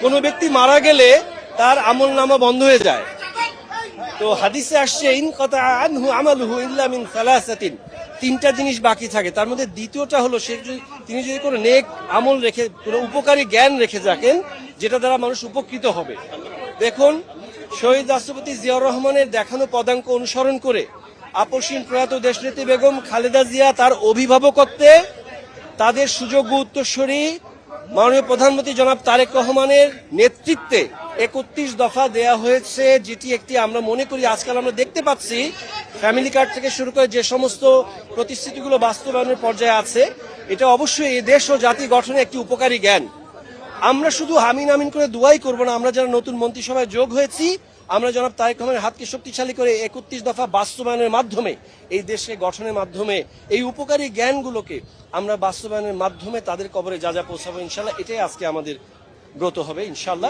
কোনো ব্যক্তি মারা গেলে তার আমল নামা বন্ধ হয়ে যায়। তো হাদিসে আসছে ইনকাতা আনহু আমালুহু ইল্লা মিন সালাসাতিন, তিনটা জিনিস বাকি থাকে। তার মধ্যে দ্বিতীয়টা হলো তিনি যদি কোনো নেক আমল রেখে, কোনো উপকারী জ্ঞান রেখে থাকেন যেটা দ্বারা মানুষ উপকৃত হবে। দেখুন, শহীদ রাষ্ট্রপতি জিয়াউর রহমানের দেখানো পদাঙ্ক অনুসরণ করে আপসীন প্রয়াত দেশনেত্রী বেগম খালেদা জিয়া তার অভিভাবকত্বে তাদের সুযোগ্য উত্তরসূরি মাননীয় প্রধানমন্ত্রী জনাব তারেক রহমানের নেতৃত্বে ৩১ দফা দেয়া হয়েছে, যেটি একটি আমরা মনে করি আজকাল আমরা দেখতে পাচ্ছি ফ্যামিলি কার্ড থেকে শুরু করে যে সমস্ত প্রতিশ্রুতিগুলো বাস্তবায়নের পর্যায়ে আছে, এটা অবশ্যই এই দেশ ও জাতি গঠনে একটি উপকারী জ্ঞান। আমরা শুধু আমিন আমিন করে দোয়াই করব না, আমরা যারা নতুন মন্ত্রিসভায় যোগ হয়েছি আমরা জনাব তারেক রহমানের হাতকে শক্তিশালী করে ৩১ দফা বাস্তবায়নের মাধ্যমে এই দেশকে গঠনের মাধ্যমে এই উপকারী জ্ঞানগুলোকে আমরা বাস্তবায়নের মাধ্যমে তাদের কবরে যা যা পৌঁছাবো ইনশাল্লাহ, এটাই আজকে আমাদের ব্রত হবে ইনশাল্লাহ।